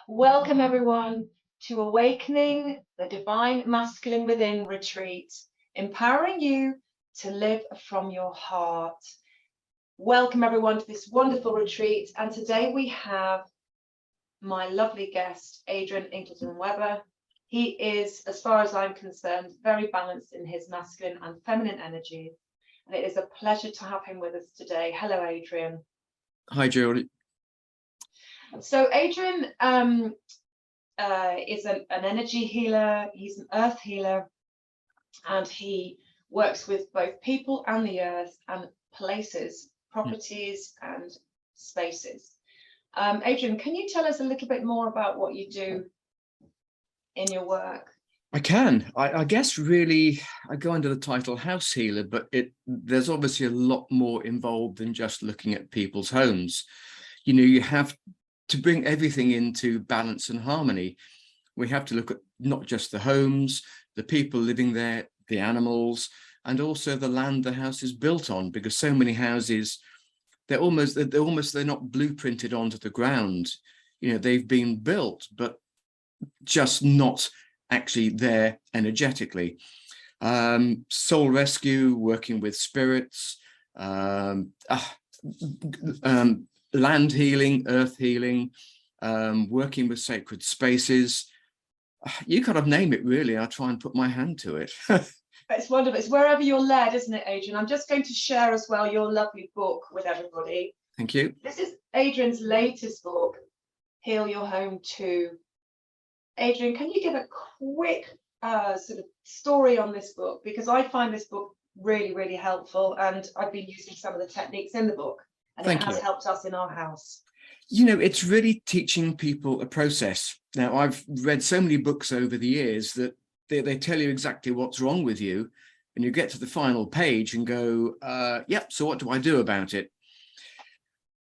Welcome, everyone, to Awakening the Divine Masculine Within retreat, empowering you to live from your heart. Welcome, everyone, to this wonderful retreat. And today we have my lovely guest, Adrian Ingleton-Weber. He is, as far as I'm concerned, very balanced in his masculine and feminine energies. And it is a pleasure to have him with us today. Hello, Adrian. Hi, Georgie. So Adrian is an energy healer. He's an earth healer, and he works with both people and the earth and places, properties and spaces. Adrian, can you tell us a little bit more about what you do in your work? I can. I guess really I go under the title house healer, but there's obviously a lot more involved than just looking at people's homes. You know, you have to bring everything into balance and harmony. We have to look at not just the homes, the people living there, the animals, and also the land the house is built on, because so many houses, they're not blueprinted onto the ground. You know, they've been built, but just not actually there energetically. Soul rescue, working with spirits, land healing, earth healing, working with sacred spaces. You kind of name it, really. I try and put my hand to it. It's wonderful. It's wherever you're led, isn't it, Adrian? I'm just going to share as well your lovely book with everybody. Thank you. This is Adrian's latest book, Heal Your Home 2. Adrian, can you give a quick sort of story on this book? Because I find this book really, really helpful, and I've been using some of the techniques in the book, and it has helped us in our house. You know, it's really teaching people a process. Now, I've read so many books over the years that they tell you exactly what's wrong with you, and you get to the final page and go, yep, so what do I do about it?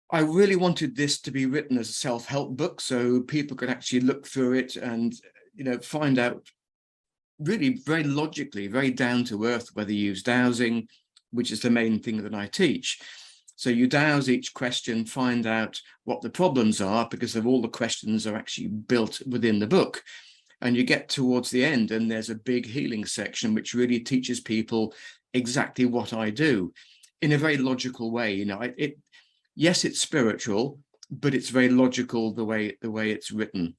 I really wanted this to be written as a self-help book so people could actually look through it and, you know, find out really very logically, very down to earth, whether you use dowsing, which is the main thing that I teach. So you douse each question, find out what the problems are, because of all the questions are actually built within the book. And you get towards the end and there's a big healing section, which really teaches people exactly what I do in a very logical way. You know, yes, it's spiritual, but it's very logical the way it's written.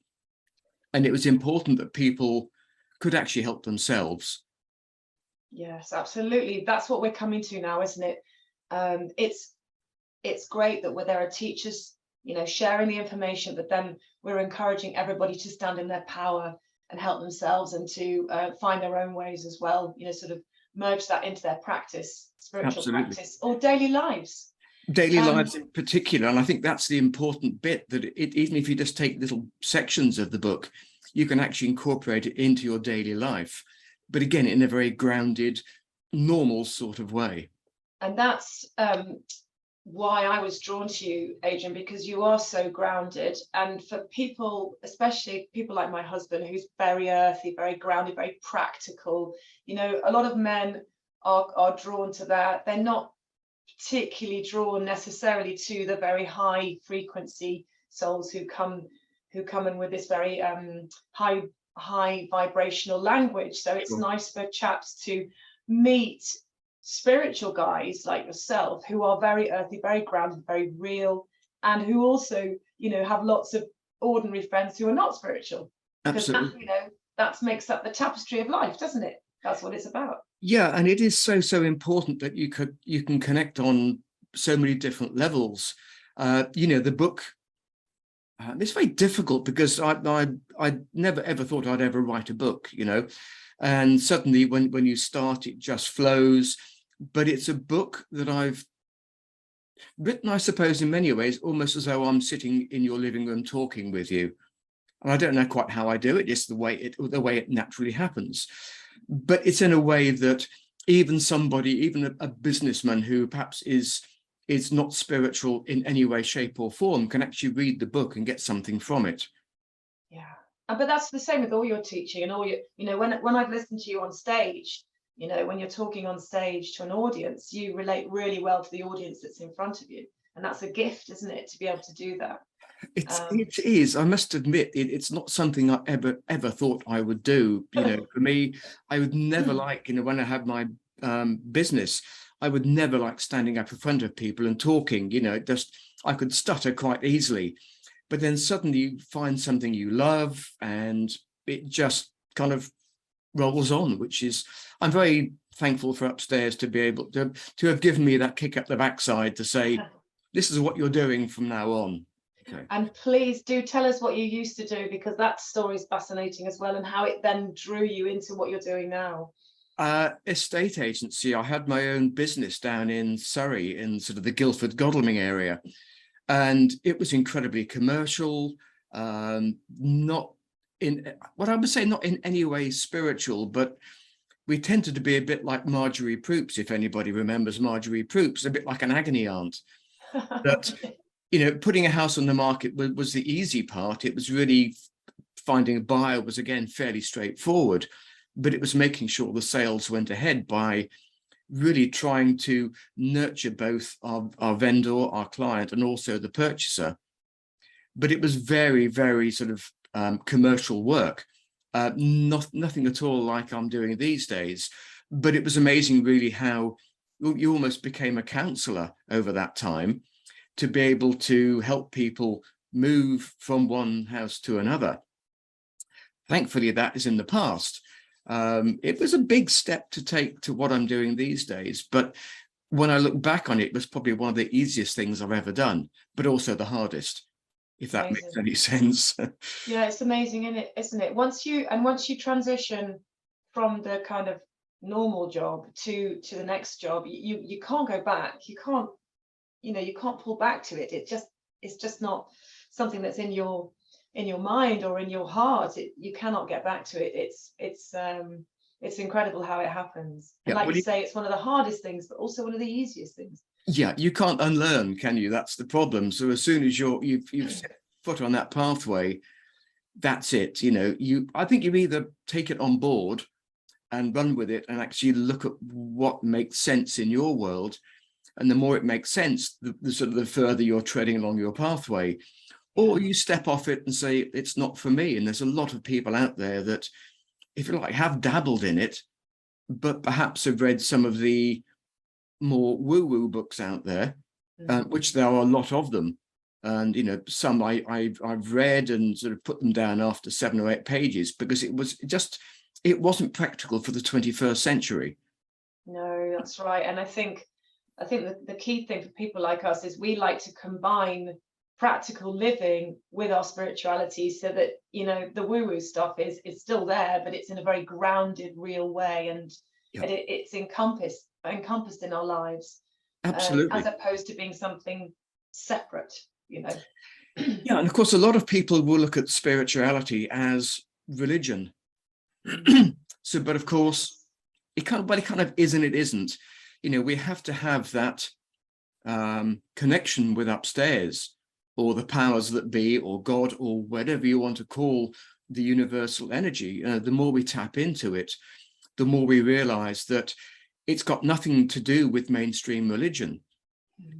And it was important that people could actually help themselves. Yes, absolutely. That's what we're coming to now, isn't it? It's great that there are teachers, you know, sharing the information, but then we're encouraging everybody to stand in their power and help themselves, and to find their own ways as well, you know, sort of merge that into their practice, spiritual practice, or daily lives. Daily lives in particular. And I think that's the important bit, that even if you just take little sections of the book, you can actually incorporate it into your daily life. But again, in a very grounded, normal sort of way. And that's why I was drawn to you, Adrian, because you are so grounded. And for people, especially people like my husband, who's very earthy, very grounded, very practical, you know, a lot of men are drawn to that. They're not particularly drawn necessarily to the very high frequency souls who come in with this very high vibrational language. So it's nice for chaps to meet spiritual guys like yourself, who are very earthy, very grounded, very real, and who also, you know, have lots of ordinary friends who are not spiritual. Absolutely. Because that, you know, that makes up the tapestry of life, doesn't it? That's what it's about. Yeah, and it is so important that you can connect on so many different levels. You know, the book, it's very difficult, because I never ever thought I'd ever write a book, you know, and suddenly when you start, it just flows. But it's a book that I've written, I suppose, in many ways, almost as though I'm sitting in your living room talking with you. And I don't know quite how I do it. It's the way it naturally happens. But it's in a way that even a businessman who perhaps is not spiritual in any way, shape or form, can actually read the book and get something from it. Yeah, but that's the same with all your teaching and all your, you know, when I've listened to you on stage, you know, when you're talking on stage to an audience, you relate really well to the audience that's in front of you. And that's a gift, isn't it, to be able to do that? It is. I must admit, it's not something I ever thought I would do. For me, I would never like, when I had my business, I would never like standing up in front of people and talking. Just I could stutter quite easily. But then suddenly you find something you love, and it just kind of rolls on, which is, I'm very thankful for Upstairs to be able to have given me that kick up the backside to say, this is what you're doing from now on. Okay. And please do tell us what you used to do, because that story is fascinating as well, and how it then drew you into what you're doing now. Estate agency. I had my own business down in Surrey, in sort of the Guildford Godalming area, and it was incredibly commercial, not in what I would say, not in any way spiritual, but we tended to be a bit like Marjorie Proops, if anybody remembers Marjorie Proops, a bit like an agony aunt. That putting a house on the market was the easy part. It was really finding a buyer was, again, fairly straightforward, but it was making sure the sales went ahead by really trying to nurture both our vendor, our client, and also the purchaser. But it was very, very sort of commercial work, nothing at all like I'm doing these days. But it was amazing, really, how you almost became a counselor over that time, to be able to help people move from one house to another. Thankfully, that is in the past. It was a big step to take to what I'm doing these days, but when I look back on it, it was probably one of the easiest things I've ever done, but also the hardest, if that makes any sense. Yeah, it's amazing, isn't it? Once you transition from the kind of normal job to the next job, you can't go back. You can't pull back to it. It's just not something that's in your mind or in your heart. You cannot get back to it. It's incredible how it happens. And like you say, it's one of the hardest things, but also one of the easiest things. Yeah, you can't unlearn, can you? That's the problem. So as soon as you've set foot on that pathway, that's it. I think you either take it on board and run with it and actually look at what makes sense in your world. And the more it makes sense, the further you're treading along your pathway. Or you step off it and say, it's not for me. And there's a lot of people out there that, if you like, have dabbled in it, but perhaps have read some of the more woo-woo books out there, which there are a lot of them. And, some I've read and sort of put them down after 7 or 8 pages, because it wasn't practical for the 21st century. No, that's right. And I think the key thing for people like us is we like to combine practical living with our spirituality, so that the woo-woo stuff is still there, but it's in a very grounded, real way, and it's encompassed in our lives. Absolutely. As opposed to being something separate. Yeah, and of course a lot of people will look at spirituality as religion. So, but of course it kind of is and it isn't. We have to have that connection with Upstairs, or the powers that be, or God, or whatever you want to call the universal energy. The more we tap into it, the more we realize that it's got nothing to do with mainstream religion,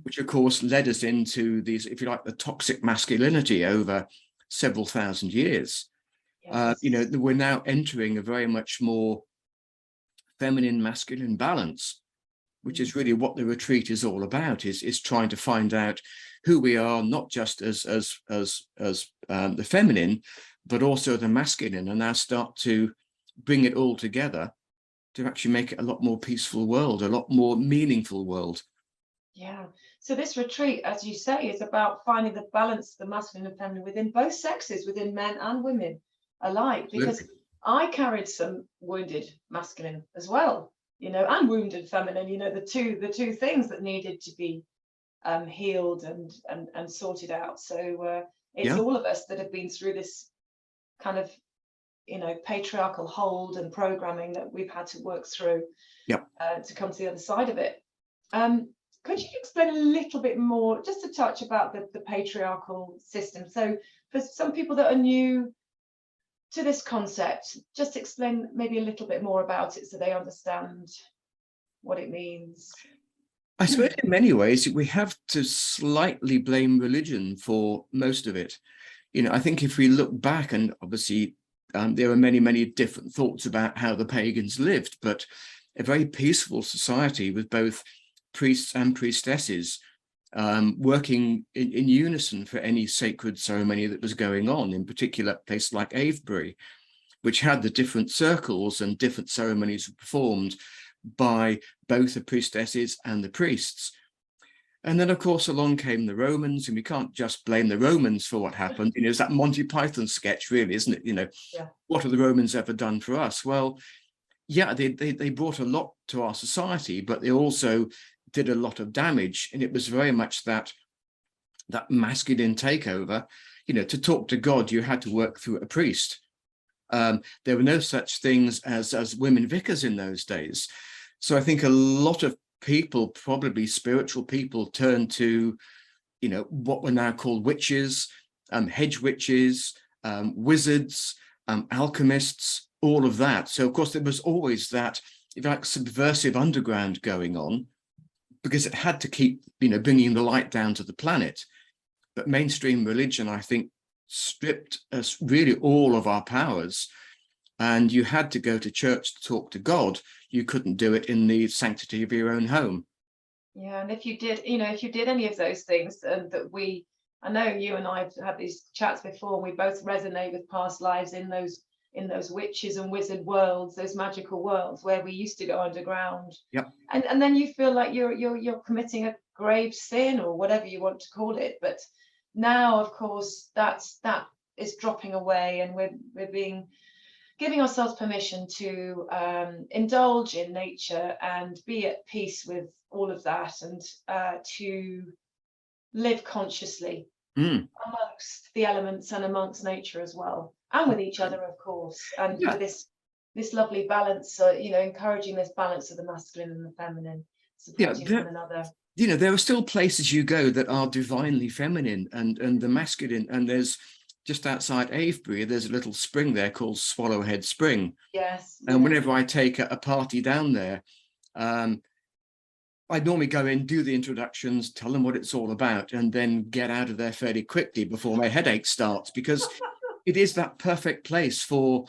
which of course led us into these, if you like, the toxic masculinity over several thousand years. Yes. We're now entering a very much more feminine masculine balance, which is really what the retreat is all about, is trying to find out who we are, not just as the feminine, but also the masculine, and now start to bring it all together to actually make it a lot more peaceful world, a lot more meaningful world. Yeah. So this retreat, as you say, is about finding the balance, the masculine and feminine within both sexes, within men and women alike, because I carried some wounded masculine as well, and wounded feminine, the two things that needed to be healed and sorted out. So it's all of us that have been through this kind of patriarchal hold and programming that we've had to work through to come to the other side of it. Could you explain a little bit more, just a touch, about the patriarchal system? So for some people that are new to this concept, just explain maybe a little bit more about it so they understand what it means. I suppose in many ways we have to slightly blame religion for most of it. I think if we look back, and obviously there are many, many different thoughts about how the pagans lived, but a very peaceful society with both priests and priestesses working in unison for any sacred ceremony that was going on, in particular a place like Avebury, which had the different circles and different ceremonies performed by both the priestesses and the priests. And then, of course, along came the Romans, and we can't just blame the Romans for what happened. It's that Monty Python sketch, really, isn't it? Yeah. What have the Romans ever done for us? Well, yeah, they brought a lot to our society, but they also did a lot of damage. And it was very much that masculine takeover. To talk to God, you had to work through a priest. There were no such things as women vicars in those days. So I think a lot of people, probably spiritual people, turned to, what were now called witches, hedge witches, wizards, alchemists, all of that. So of course there was always that, if you like, subversive underground going on, because it had to keep, bringing the light down to the planet. But mainstream religion, I think, stripped us really all of our powers, and you had to go to church to talk to God. You couldn't do it in the sanctity of your own home. Yeah, and if you did any of those things, and I know you and I have had these chats before, and we both resonate with past lives in those witches and wizard worlds, those magical worlds where we used to go underground. Yep. And then you feel like you're committing a grave sin, or whatever you want to call it. But now, of course, that is dropping away, and we're giving ourselves permission to indulge in nature and be at peace with all of that, and to live consciously amongst the elements and amongst nature as well, and with each other, of course, and with this lovely balance, encouraging this balance of the masculine and the feminine, supporting one another. There are still places you go that are divinely feminine and the masculine, and there's just outside Avebury, there's a little spring there called Swallowhead Spring. Yes. And whenever I take a party down there, I normally go in, do the introductions, tell them what it's all about, and then get out of there fairly quickly before my headache starts, because it is that perfect place for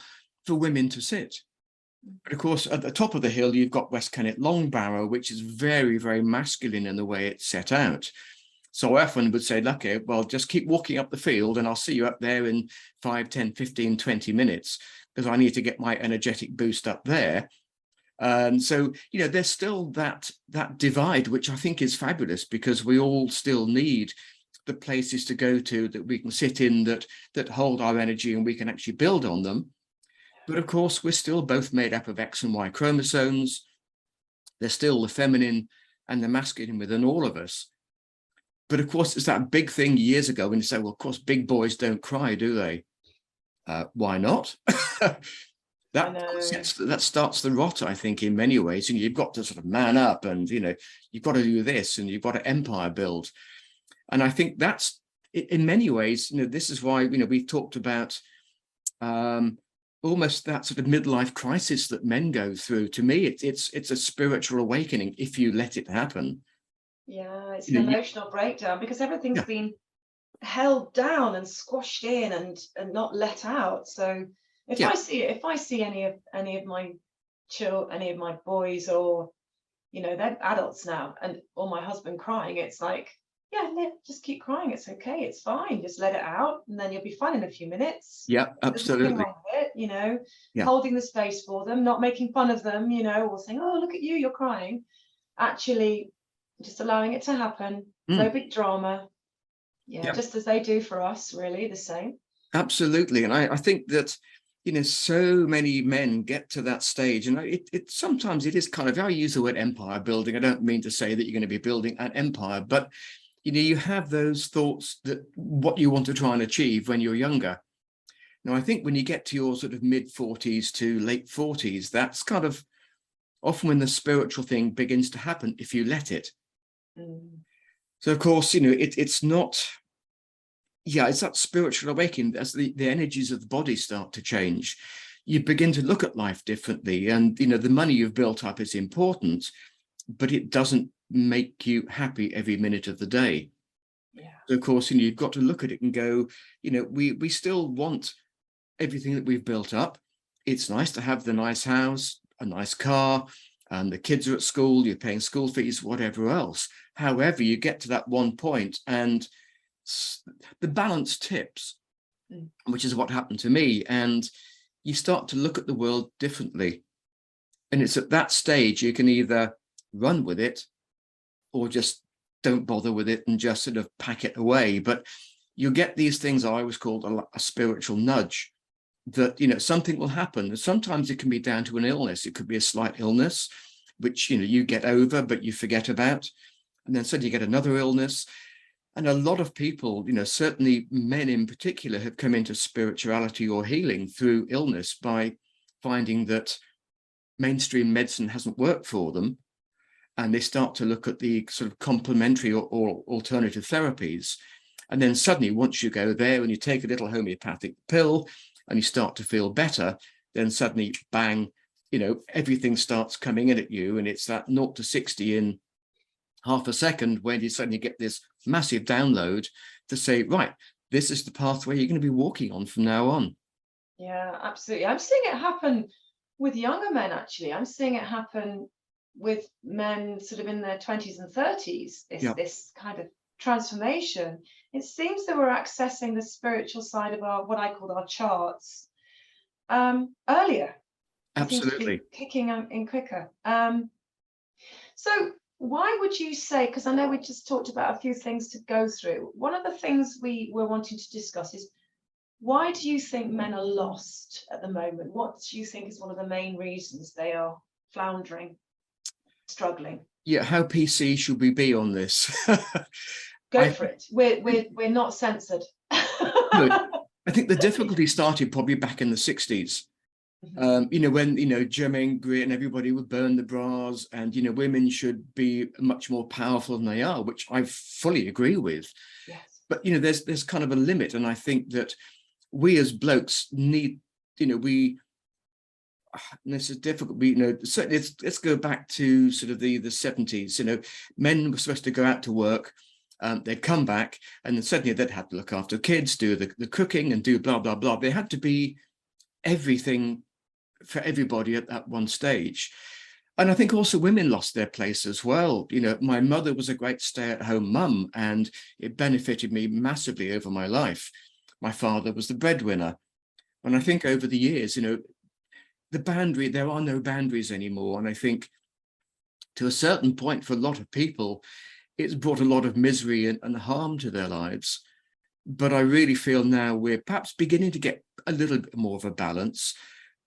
women to sit. But of course, at the top of the hill, you've got West Kennet Long Barrow, which is very, very masculine in the way it's set out. So I often would say, okay, well, just keep walking up the field and I'll see you up there in 5, 10, 15, 20 minutes, because I need to get my energetic boost up there. And so, there's still that divide, which I think is fabulous, because we all still need the places to go to that we can sit in, that hold our energy, and we can actually build on them. But of course, we're still both made up of X and Y chromosomes. There's still the feminine and the masculine within all of us. But of course, it's that big thing years ago when you say, well, of course, big boys don't cry, do they? Why not? That starts the rot, I think, in many ways. And you've got to sort of man up, and, you've got to do this, and you've got to empire build. And I think that's, in many ways, this is why, we've talked about almost that sort of midlife crisis that men go through. To me, it's a spiritual awakening if you let it happen. Yeah, it's an emotional breakdown, because everything's been held down and squashed in and not let out. So if I see any of my boys, or they're adults now, or my husband crying, it's like, just keep crying. It's okay. It's fine. Just let it out, and then you'll be fine in a few minutes. Yeah, absolutely. There's nothing wrong with it, holding the space for them, not making fun of them, or saying, oh, look at you, you're crying. Actually, just allowing it to happen. No big drama. Just as they do for us, really, the same. Absolutely. And I think that, so many men get to that stage, and it sometimes it is kind of, I use the word empire building. I don't mean to say that you're going to be building an empire, but you have those thoughts that what you want to try and achieve when you're younger. Now, I think when you get to your sort of mid 40s to late 40s, that's kind of often when the spiritual thing begins to happen, if you let it. So of course, it's not, it's that spiritual awakening as the energies of the body start to change. You begin to look at life differently, and the money you've built up is important, but it doesn't make you happy every minute of the day. Yeah. So of course, you've got to look at it and go, we still want everything that we've built up. It's nice to have the nice house, a nice car, and the kids are at school, you're paying school fees, whatever else. However, you get to that one point and the balance tips, which is what happened to me. And you start to look at the world differently. And it's at that stage you can either run with it or just don't bother with it and just sort of pack it away. But you get these things I always called a spiritual nudge, that, something will happen. And sometimes it can be down to an illness. It could be a slight illness, which, you get over, but you forget about. And then suddenly you get another illness. And a lot of people, certainly men in particular, have come into spirituality or healing through illness by finding that mainstream medicine hasn't worked for them. And they start to look at the sort of complementary or alternative therapies. And then suddenly, once you go there and you take a little homeopathic pill and you start to feel better, then suddenly, bang, everything starts coming in at you. And it's that 0 to 60 in half a second when you suddenly get this massive download to say, right, this is the pathway you're going to be walking on from now on. Yeah, absolutely. I'm seeing it happen with younger men, actually. I'm seeing it happen with men sort of in their 20s and 30s, this kind of transformation. It seems that we're accessing the spiritual side of what I call our charts earlier. Absolutely. Kicking in quicker. So why would you say, because I know we just talked about a few things to go through. One of the things we were wanting to discuss is, why do you think men are lost at the moment? What do you think is one of the main reasons they are floundering, struggling? Yeah, how PC should we be on this? Go for it. We're not censored. Good. I think the difficulty started probably back in the 60s. When Germaine and everybody would burn the bras, and women should be much more powerful than they are, which I fully agree with. Yes. But there's kind of a limit, and I think that we as blokes need, this is difficult. Certainly let's go back to sort of the 70s. Men were supposed to go out to work. They'd come back, and then suddenly they'd have to look after kids, do the cooking, and do blah blah blah. They had to be everything for everybody at that one stage. And I think also women lost their place as well. My mother was a great stay-at-home mum, and it benefited me massively over my life. My father was the breadwinner. And I think over the years, there are no boundaries anymore. And I think to a certain point, for a lot of people, it's brought a lot of misery and harm to their lives. But I really feel now we're perhaps beginning to get a little bit more of a balance.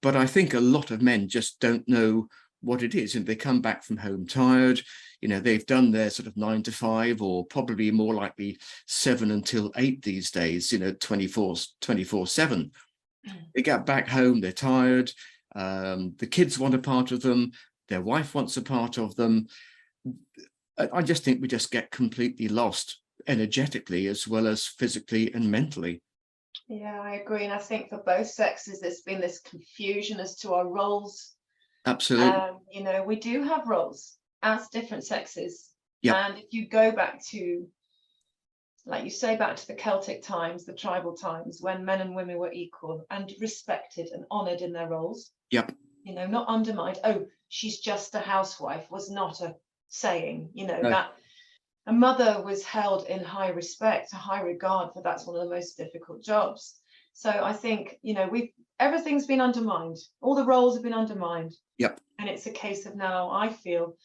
But I think a lot of men just don't know what it is. And they come back from home tired. They've done their sort of 9 to 5, or probably more likely 7 until 8 these days, 24/7. They get back home, they're tired. The kids want a part of them. Their wife wants a part of them. I just think we just get completely lost energetically as well as physically and mentally. Yeah, I agree. And I think for both sexes, there's been this confusion as to our roles. Absolutely. We do have roles as different sexes. Yep. And if you go back to, like you say, back to the Celtic times, the tribal times, when men and women were equal and respected and honoured in their roles. Yep. Not undermined. Oh, she's just a housewife was not a saying, No. that a mother was held in high respect, a high regard, for that's one of the most difficult jobs. So I think, everything's been undermined. All the roles have been undermined. Yep. And it's a case of now, I feel,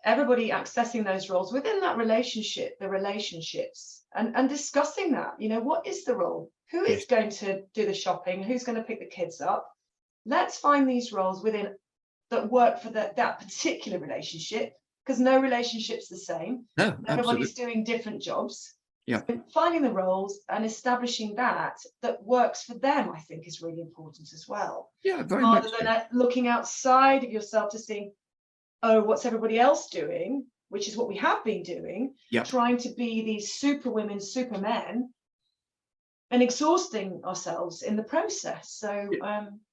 everybody accessing those roles within that relationship, the relationships, and discussing that, what is the role? Who is going to do the shopping? Who's going to pick the kids up? Let's find these roles within that work for that particular relationship, because no relationship's the same. No, everybody's absolutely. doing different jobs. Yeah. So finding the roles and establishing that works for them, I think, is really important as well. Yeah, very much. Rather than looking outside of yourself to see, oh, what's everybody else doing, which is what we have been doing, trying to be these super women, super men, and exhausting ourselves in the process. So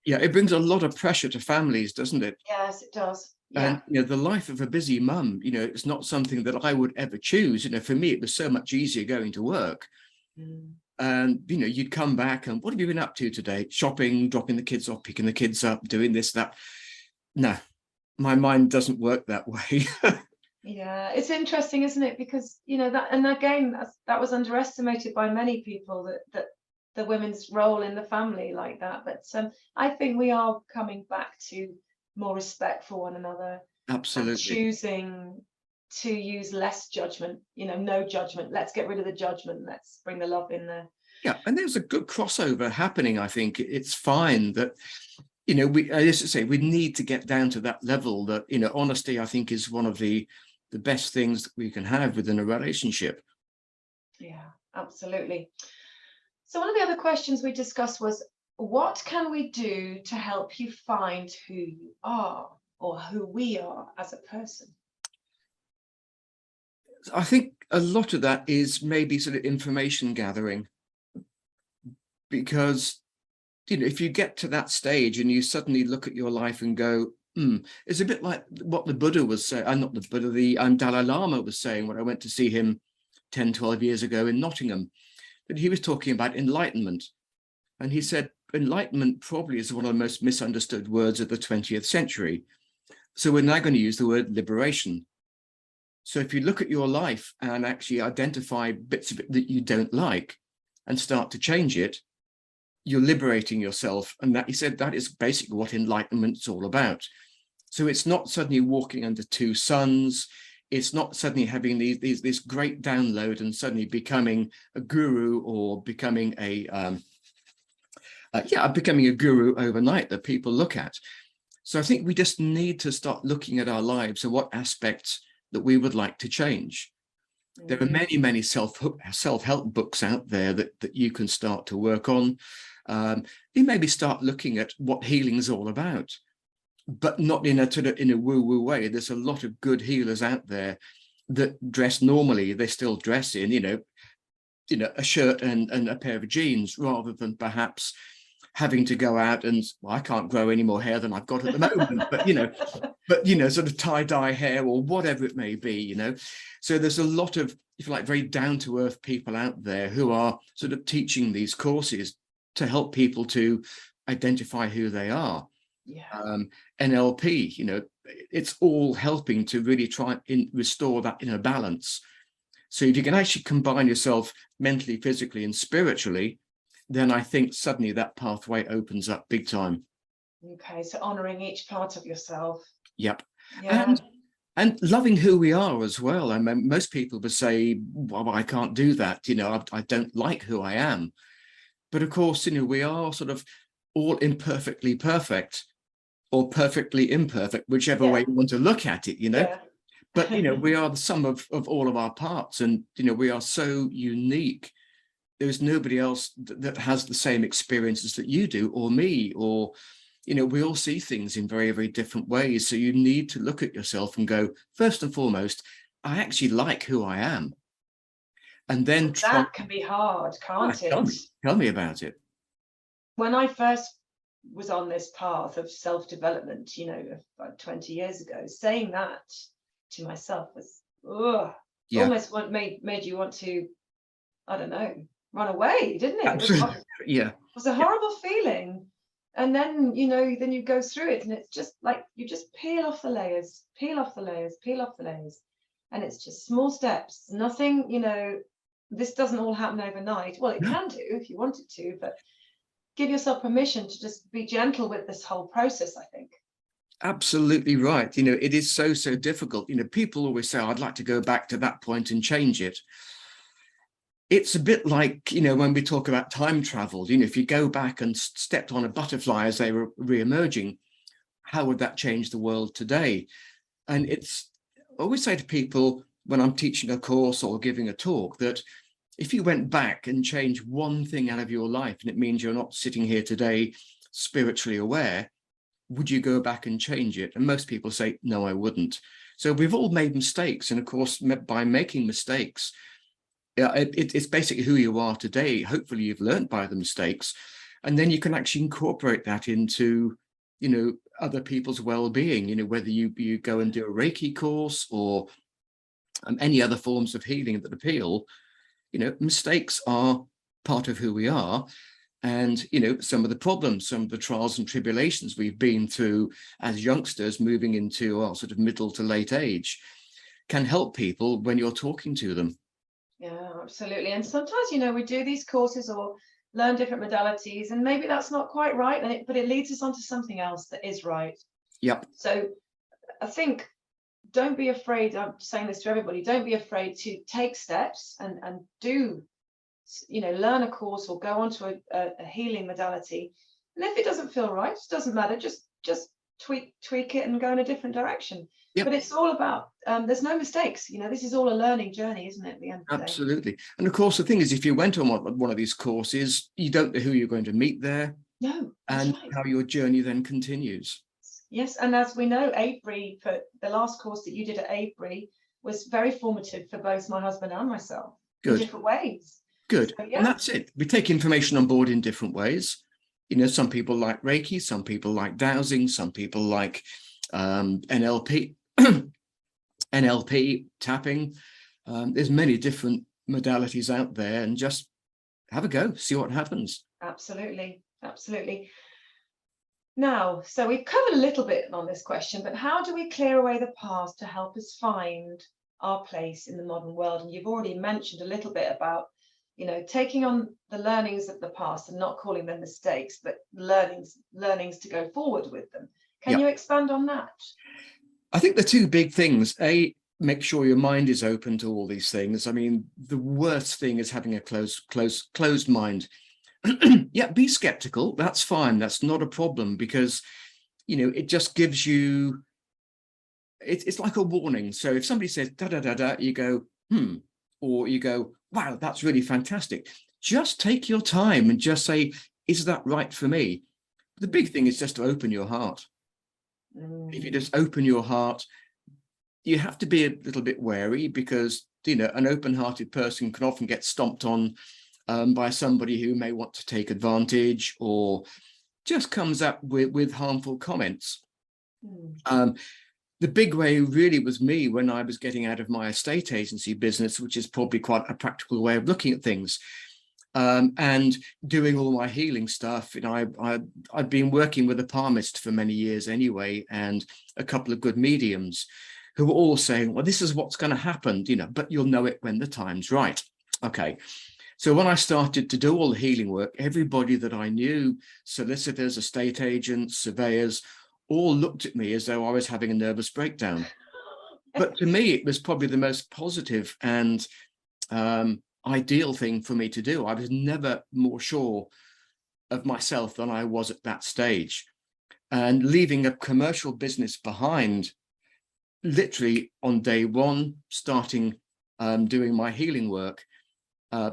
it brings a lot of pressure to families, doesn't it? Yes, it does. Yeah. And, the life of a busy mum, it's not something that I would ever choose. For me, it was so much easier going to work. Mm. And, you'd come back and what have you been up to today? Shopping, dropping the kids off, picking the kids up, doing this, that. No, my mind doesn't work that way. Yeah, it's interesting, isn't it? Because that, and again, that was underestimated by many people, that the women's role in the family like that. But I think we are coming back to more respect for one another and Absolutely. choosing to use less judgment. No judgment. Let's get rid of the judgment. Let's bring the love in there. Yeah, and there's a good crossover happening. I think it's fine that we, as I say, we need to get down to that level that honesty, I think, is one of the best things that we can have within a relationship. Yeah, absolutely. So one of the other questions we discussed was, what can we do to help you find who you are, or who we are as a person? I think a lot of that is maybe sort of information gathering, because if you get to that stage and you suddenly look at your life and go, it's a bit like what the Buddha was saying, not the Buddha, the Dalai Lama was saying when I went to see him 10, 12 years ago in Nottingham. But he was talking about enlightenment. And he said, enlightenment probably is one of the most misunderstood words of the 20th century. So we're now going to use the word liberation. So if you look at your life and actually identify bits of it that you don't like and start to change it, you're liberating yourself. And that, he said, that is basically what enlightenment's all about. So it's not suddenly walking under two suns. It's not suddenly having this great download and suddenly becoming a guru or becoming becoming a guru overnight that people look at. So I think we just need to start looking at our lives and what aspects that we would like to change. There are many, many self-help books out there that you can start to work on. You maybe start looking at what healing is all about, but not in a woo-woo way. There's a lot of good healers out there that dress normally. They still dress in, a shirt and a pair of jeans, rather than perhaps having to go out and, well, I can't grow any more hair than I've got at the moment, but sort of tie-dye hair or whatever it may be, So there's a lot of, if you like, very down-to-earth people out there who are sort of teaching these courses to help people to identify who they are. Yeah. NLP, it's all helping to really try and restore that inner balance. So if you can actually combine yourself mentally, physically, and spiritually, then I think suddenly that pathway opens up big time. Okay, so honoring each part of yourself. Yep. Yeah. And loving who we are as well. I mean, most people would say, well, I can't do that. I don't like who I am. But of course, we are sort of all imperfectly perfect, or perfectly imperfect, whichever way you want to look at it, Yeah. But, we are the sum of all of our parts, and, we are so unique. There's nobody else that has the same experiences that you do, or me, or, we all see things in very, very different ways. So you need to look at yourself and go, first and foremost, I actually like who I am. And then that can be hard, can't it? Tell me about it. When I first was on this path of self-development, about 20 years ago, saying that to myself was almost what made you want to, I don't know, run away, didn't it? Absolutely. It was a horrible feeling. And then, then you go through it, and it's just like you just peel off the layers, peel off the layers, peel off the layers. And it's just small steps, nothing, this doesn't all happen overnight. Well, it can do if you wanted to, but give yourself permission to just be gentle with this whole process, I think. Absolutely right. It is so difficult. People always say, I'd like to go back to that point and change it. It's a bit like, when we talk about time travel, if you go back and stepped on a butterfly as they were re-emerging, how would that change the world today? And I always say to people when I'm teaching a course or giving a talk that if you went back and changed one thing out of your life, and it means you're not sitting here today spiritually aware, would you go back and change it? And most people say, no, I wouldn't. So we've all made mistakes. And of course, by making mistakes, it's basically who you are today. Hopefully you've learned by the mistakes, and then you can actually incorporate that into, other people's well-being, whether you go and do a Reiki course or any other forms of healing that appeal. Mistakes are part of who we are. And, some of the problems, some of the trials and tribulations we've been through as youngsters moving into our sort of middle to late age can help people when you're talking to them. Yeah, absolutely. And sometimes, we do these courses or learn different modalities, and maybe that's not quite right, but it leads us onto something else that is right. Yep. So I think, don't be afraid. I'm saying this to everybody. Don't be afraid to take steps and do, learn a course or go onto a healing modality. And if it doesn't feel right, it doesn't matter. Just tweak it and go in a different direction. Yep. But it's all about, there's no mistakes. This is all a learning journey, isn't it, at the end of the day? Absolutely. And of course, the thing is, if you went on one of these courses, you don't know who you're going to meet there. No, and right. How your journey then continues. Yes, and as we know, Avery, for the last course that you did at Avery, was very formative for both my husband and myself. Good. In different ways. Good. So, yeah. And that's it. We take information on board in different ways. Some people like Reiki, some people like dowsing, some people like NLP, NLP, tapping. There's many different modalities out there, and just have a go, see what happens. Absolutely. Absolutely. Now, so we've covered a little bit on this question, but how do we clear away the past to help us find our place in the modern world? And you've already mentioned a little bit about, taking on the learnings of the past and not calling them mistakes, but learnings to go forward with them. Can you expand on that? I think the two big things, make sure your mind is open to all these things. I mean, the worst thing is having a closed mind. Yeah, be skeptical. That's fine. That's not a problem, because, it just gives you, it's like a warning. So if somebody says da da da da, you go, or you go, wow, that's really fantastic. Just take your time and just say, is that right for me? The big thing is just to open your heart. If you just open your heart, you have to be a little bit wary, because, an open-hearted person can often get stomped on by somebody who may want to take advantage or just comes up with harmful comments. The big way really was me when I was getting out of my estate agency business, which is probably quite a practical way of looking at things, and doing all my healing stuff. I'd been working with a palmist for many years anyway, and a couple of good mediums who were all saying, well, this is what's going to happen, but you'll know it when the time's right. Okay. So when I started to do all the healing work, everybody that I knew, solicitors, estate agents, surveyors, all looked at me as though I was having a nervous breakdown. But to me, it was probably the most positive and ideal thing for me to do. I was never more sure of myself than I was at that stage. And leaving a commercial business behind, literally on day one, starting doing my healing work, I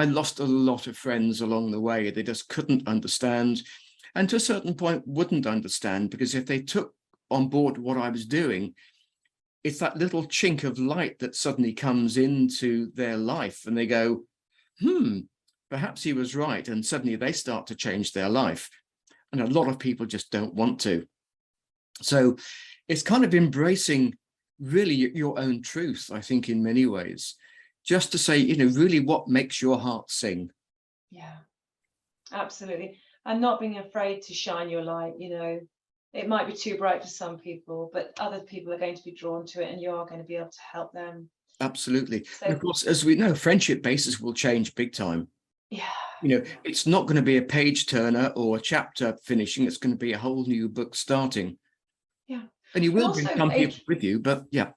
lost a lot of friends along the way. They just couldn't understand, and to a certain point wouldn't understand, because if they took on board what I was doing, it's that little chink of light that suddenly comes into their life and they go, perhaps he was right. And suddenly they start to change their life. And a lot of people just don't want to. So it's kind of embracing really your own truth, I think, in many ways. Just to say, really what makes your heart sing. Yeah, absolutely. And not being afraid to shine your light. It might be too bright for some people, but other people are going to be drawn to it, and you are going to be able to help them. Absolutely. So, and of course, as we know, friendship basis will change big time. Yeah. It's not going to be a page turner or a chapter finishing. It's going to be a whole new book starting. Yeah. And you will bring some people with you, but yeah.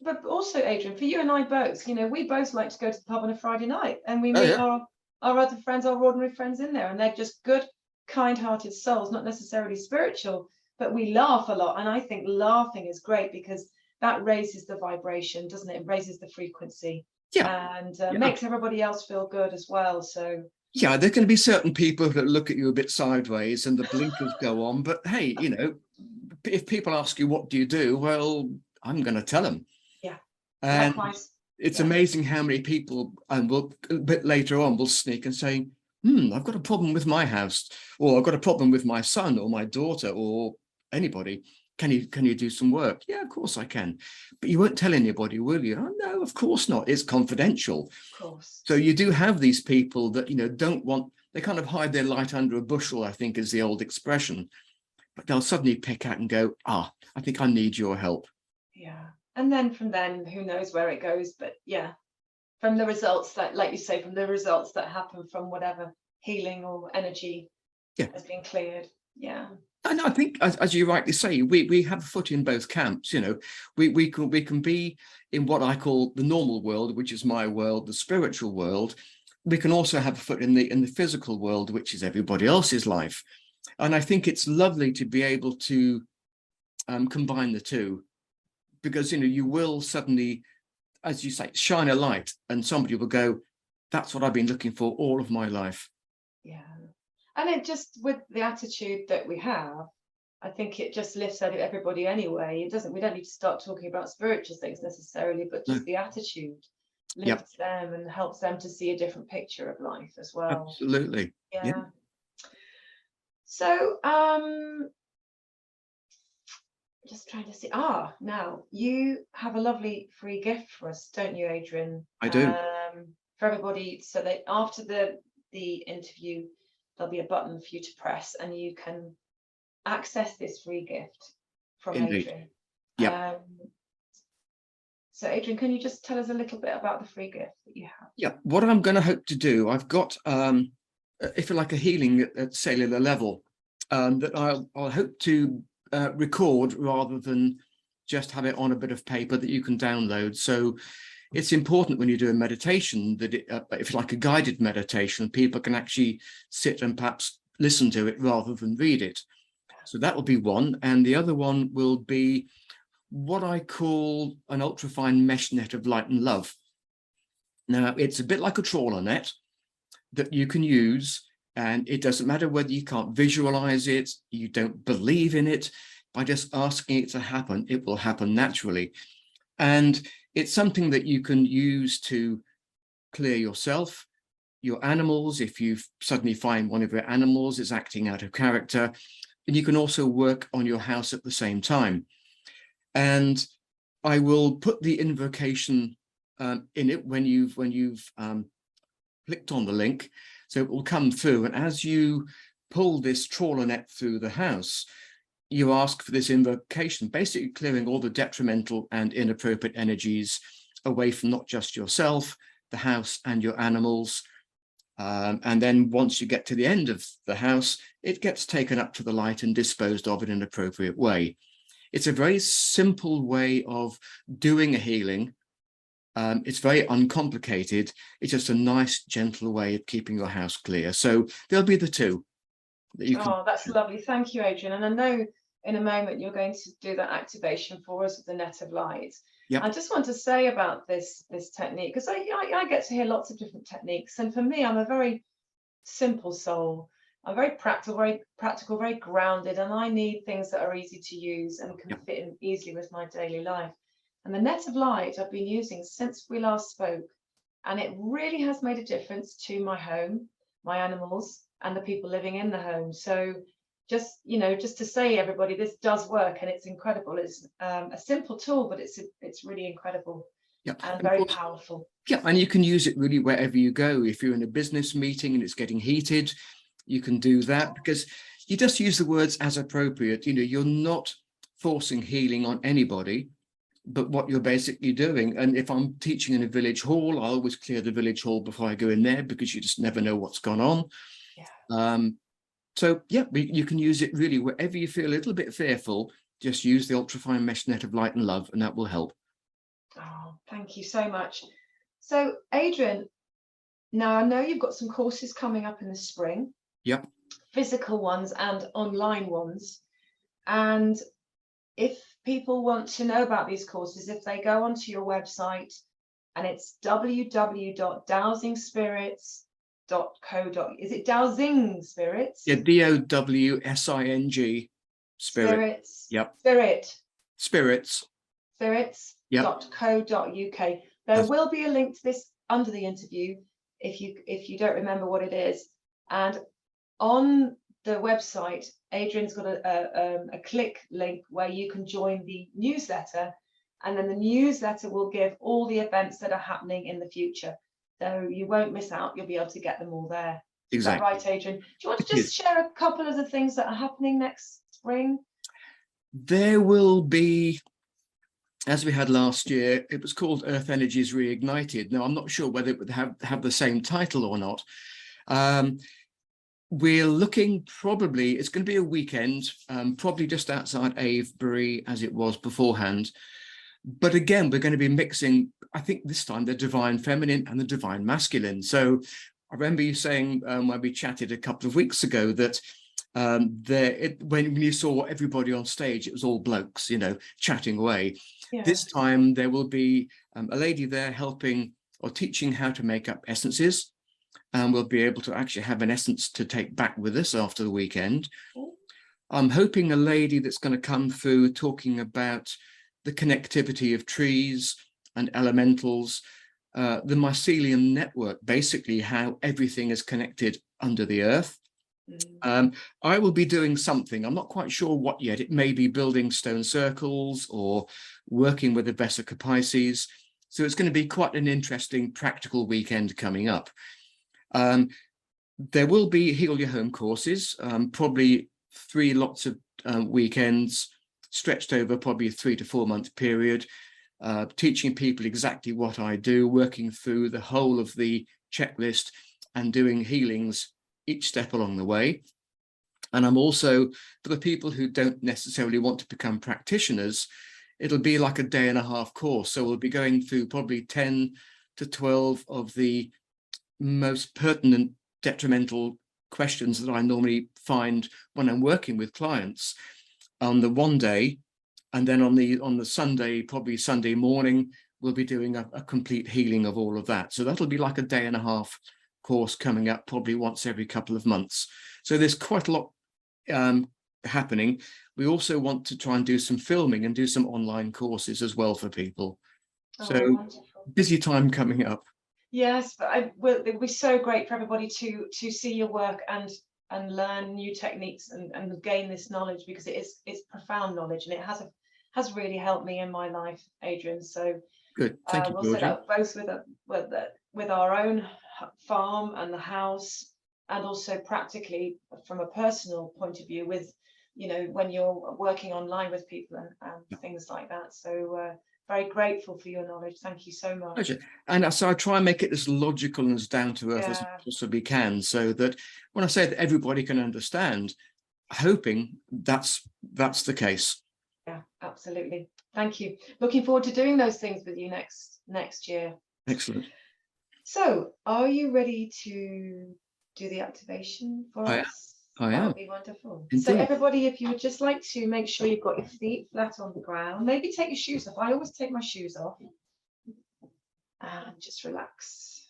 But also, Adrian, for you and I both, we both like to go to the pub on a Friday night, and we meet our other friends, our ordinary friends in there, and they're just good, kind-hearted souls, not necessarily spiritual, but we laugh a lot. And I think laughing is great, because that raises the vibration, doesn't it? It raises the frequency, and makes everybody else feel good as well. So yeah, there can be certain people that look at you a bit sideways and the blinkers go on, but hey, if people ask you, what do you do? Well, I'm going to tell them. And likewise. It's amazing how many people, and a bit later on, will sneak and say, I've got a problem with my house, or I've got a problem with my son or my daughter, or anybody, can you do some work? Yeah, of course I can. But you won't tell anybody, will you? Oh, no, of course not. It's confidential. Of course. So you do have these people that, don't want, they kind of hide their light under a bushel, I think is the old expression. But they'll suddenly pick out and go, I think I need your help. Yeah. And then from then, who knows where it goes. But yeah, from the results that, like you say, from the results that happen from whatever healing or energy has been cleared. Yeah. And I think, as you rightly say, we have a foot in both camps. We can be in what I call the normal world, which is my world, the spiritual world. We can also have a foot in the physical world, which is everybody else's life. And I think it's lovely to be able to combine the two, because you will suddenly, as you say, shine a light, and somebody will go, "That's what I've been looking for all of my life." Yeah. And it just, with the attitude that we have, I think it just lifts everybody anyway. We don't need to start talking about spiritual things necessarily, but just the attitude lifts them and helps them to see a different picture of life as well. Absolutely. Yeah. So, just trying to see. Now you have a lovely free gift for us, don't you, Adrian? I do. For everybody, so that after the interview, there'll be a button for you to press, and you can access this free gift from Adrian. Yeah. So, Adrian, can you just tell us a little bit about the free gift that you have? Yeah. What I'm going to hope to do, I've got, if you like, a healing at cellular level that I'll hope to record rather than just have it on a bit of paper that you can download. So it's important when you do a meditation that if you like a guided meditation, people can actually sit and perhaps listen to it rather than read it. So that will be one. And the other one will be what I call an ultrafine mesh net of light and love. Now, it's a bit like a trawler net that you can use, and it doesn't matter whether you can't visualize it, you don't believe in it. By just asking it to happen, it will happen naturally. And it's something that you can use to clear yourself, your animals, if you suddenly find one of your animals is acting out of character, and you can also work on your house at the same time. And I will put the invocation in it when you've clicked on the link, so it will come through. And as you pull this trawler net through the house, you ask for this invocation, basically clearing all the detrimental and inappropriate energies away from not just yourself, the house, and your animals. And then once you get to the end of the house, it gets taken up to the light and disposed of in an appropriate way. It's a very simple way of doing a healing. It's very uncomplicated. It's just a nice, gentle way of keeping your house clear. So there'll be the two that you can. Oh, that's lovely. Thank you, Adrian. And I know in a moment you're going to do that activation for us with the net of light. Yep. I just want to say about this technique, because I get to hear lots of different techniques. And for me, I'm a very simple soul. I'm very practical, very grounded, and I need things that are easy to use and can fit in easily with my daily life. And the net of light I've been using since we last spoke, and it really has made a difference to my home, my animals, and the people living in the home. So just to say, everybody, this does work, and it's incredible. It's a simple tool, but it's really incredible. Yep. And very powerful. Yeah, and you can use it really wherever you go. If you're in a business meeting and it's getting heated, you can do that, because you just use the words as appropriate. You're not forcing healing on anybody, but what you're basically doing. And if I'm teaching in a village hall, I always clear the village hall before I go in there, because you just never know what's gone on. Yeah. So yeah, you can use it really wherever you feel a little bit fearful. Just use the ultrafine mesh net of light and love, and that will help. Oh, thank you so much. So, Adrian, now I know you've got some courses coming up in the spring. Yep. Physical ones and online ones. And if people want to know about these courses, if they go onto your website, and it's www.dowsingspirits.co. Is it Dowsing Spirits? Yeah, DOWSING. Spirits. Yep. Spirits. Yep. .co.uk. There will be a link to this under the interview if you don't remember what it is. And on the website, Adrian's got a click link where you can join the newsletter, and then the newsletter will give all the events that are happening in the future. So you won't miss out. You'll be able to get them all there. Is that right, Adrian? Do you want to just share a couple of the things that are happening next spring? There will be, as we had last year, it was called Earth Energies Reignited. Now, I'm not sure whether it would have the same title or not. We're looking, probably, it's going to be a weekend, probably just outside Avebury as it was beforehand. But again, we're going to be mixing, I think this time, the divine feminine and the divine masculine. So I remember you saying when we chatted a couple of weeks ago that when you saw everybody on stage, it was all blokes, you know, chatting away. Yeah. This time there will be a lady there helping or teaching how to make up essences, and we'll be able to actually have an essence to take back with us after the weekend. I'm hoping a lady that's going to come through talking about the connectivity of trees and elementals, the mycelium network, basically how everything is connected under the earth. I will be doing something, I'm not quite sure what yet. It may be building stone circles or working with the Vesica Pisces. So it's going to be quite an interesting practical weekend coming up. There will be Heal Your Home courses, probably 3 lots of weekends, stretched over probably a 3 to 4 month period, teaching people exactly what I do, working through the whole of the checklist and doing healings each step along the way. And I'm also, for the people who don't necessarily want to become practitioners, it'll be like a 1.5-day course. So we'll be going through probably 10 to 12 of the most pertinent detrimental questions that I normally find when I'm working with clients on the one day. And then on the Sunday, probably Sunday morning, we'll be doing a complete healing of all of that. So that'll be like a 1.5-day course coming up probably once every couple of months. So there's quite a lot happening. We also want to try and do some filming and do some online courses as well for people. So wonderful. Busy time coming up. Yes, but it'd be so great for everybody to see your work and learn new techniques and gain this knowledge, because it's profound knowledge, and it has really helped me in my life, Adrian. So good, thank you, we'll Georgie. set up both with our own farm and the house, and also practically from a personal point of view with, you know, when you're working online with people and things like that. So very grateful for your knowledge. Thank you so much. Pleasure. And so I try and make it as logical and as down to earth as I possibly can, so that when I say that everybody can understand, hoping that's the case. Yeah, absolutely. Thank you. Looking forward to doing those things with you next year. Excellent. So are you ready to do the activation for us? I am. That would be wonderful. Indeed. So everybody, if you would just like to make sure you've got your feet flat on the ground, maybe take your shoes off. I always take my shoes off. And just relax.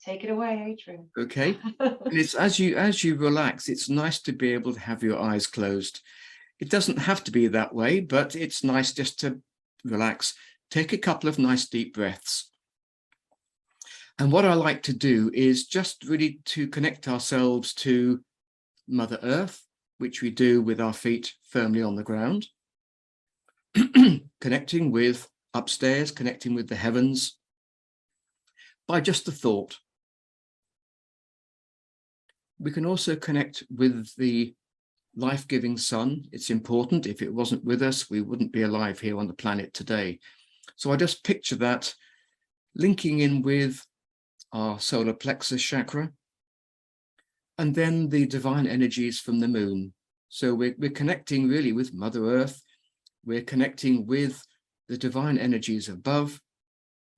Take it away, Adrian. Okay. And it's as you relax, it's nice to be able to have your eyes closed. It doesn't have to be that way, but it's nice just to relax. Take a couple of nice deep breaths. And what I like to do is just really to connect ourselves to Mother Earth, which we do with our feet firmly on the ground, connecting with upstairs, connecting with the heavens by just the thought. We can also connect with the life-giving sun. It's important. If it wasn't with us, we wouldn't be alive here on the planet today. So I just picture that linking in with our solar plexus chakra, and then the divine energies from the moon. So we're connecting really with Mother Earth. We're connecting with the divine energies above.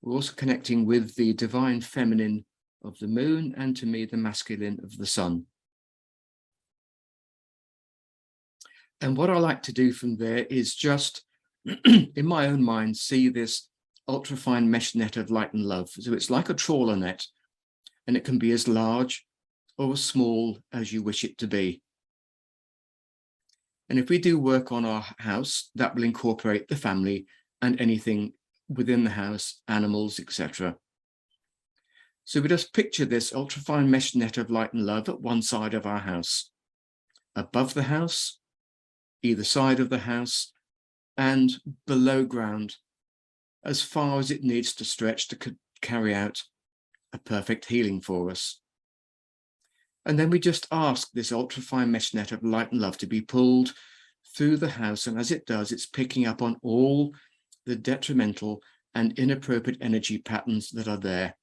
We're also connecting with the divine feminine of the moon, and to me, the masculine of the sun. And what I like to do from there is just, in my own mind, see this ultrafine mesh net of light and love. So it's like a trawler net, and it can be as large or as small as you wish it to be. And if we do work on our house, that will incorporate the family and anything within the house, animals, etc. So we just picture this ultrafine mesh net of light and love at one side of our house. above the house, either side of the house, and below ground, as far as it needs to stretch to carry out a perfect healing for us. And then we just ask this ultrafine mesh net of light and love to be pulled through the house, and as it does, it's picking up on all the detrimental and inappropriate energy patterns that are there.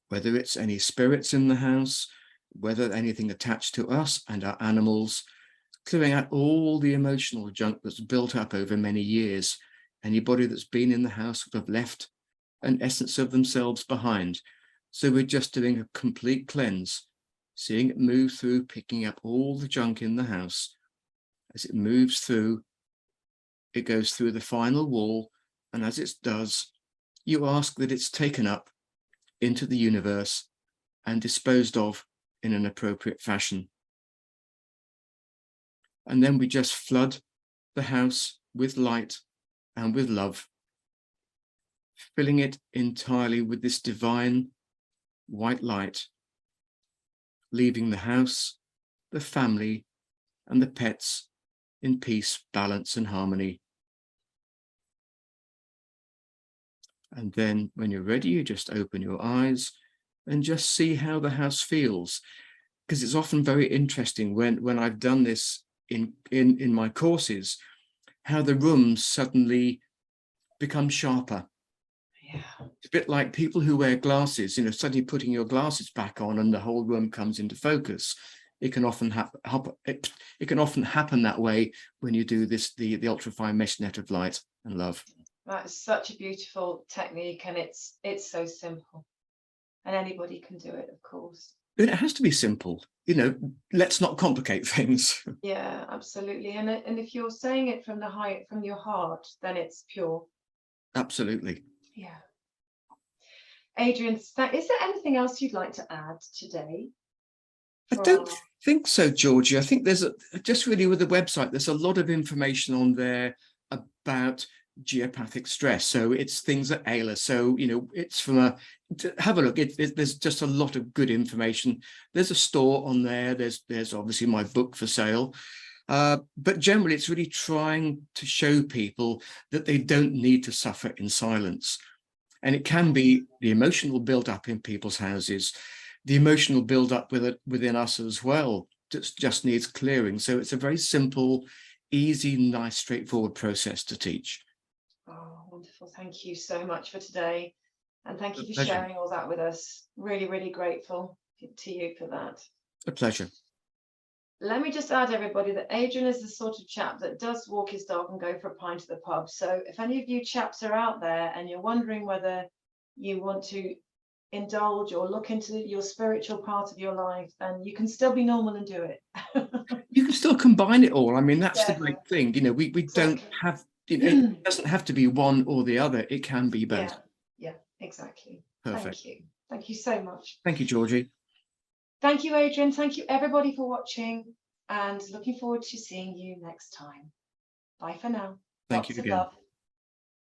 Whether it's any spirits in the house, whether anything attached to us and our animals, clearing out all the emotional junk that's built up over many years. Anybody that's been in the house would have left an essence of themselves behind. So we're just doing a complete cleanse, seeing it move through, picking up all the junk in the house. As it moves through, it goes through the final wall, and as it does, you ask that it's taken up into the universe and disposed of in an appropriate fashion. And then we just flood the house with light and with love, filling it entirely with this divine white light, leaving the house, the family, and the pets in peace, balance, and harmony. And then when you're ready, you just open your eyes and just see how the house feels. Because it's often very interesting when I've done this in my courses, how the rooms suddenly become sharper. Yeah. It's a bit like people who wear glasses, suddenly putting your glasses back on and the whole room comes into focus. It can often happen that way when you do this, the ultrafine mesh net of light and love. That is such a beautiful technique, and it's so simple, and anybody can do it, of course. It has to be simple, let's not complicate things. Yeah, absolutely. And if you're saying it from your heart, then it's pure. Absolutely. Yeah. Adrian, is there anything else you'd like to add today? I don't think so, Georgie. I think there's just really with the website, there's a lot of information on there about geopathic stress. So it's things that ail us. So, it's have a look. There's just a lot of good information. There's a store on there. There's obviously my book for sale. But generally, it's really trying to show people that they don't need to suffer in silence. And it can be the emotional build-up in people's houses, the emotional build-up within us as well, just needs clearing. So it's a very simple, easy, nice, straightforward process to teach. Oh, wonderful. Thank you so much for today. And thank you for pleasure. sharing all that with us. Really, really grateful to you for that. A pleasure. Let me just add, everybody, that Adrian is the sort of chap that does walk his dog and go for a pint at the pub. So if any of you chaps are out there and you're wondering whether you want to indulge or look into your spiritual part of your life, then you can still be normal and do it. You can still combine it all. I mean, that's the great thing. We Exactly. don't have, it doesn't have to be one or the other. It can be both. Yeah, exactly. Perfect. Thank you so much. Thank you, Georgie. Thank you, Adrian. Thank you, everybody, for watching, and looking forward to seeing you next time. Bye for now. Thank you again. Lots of love.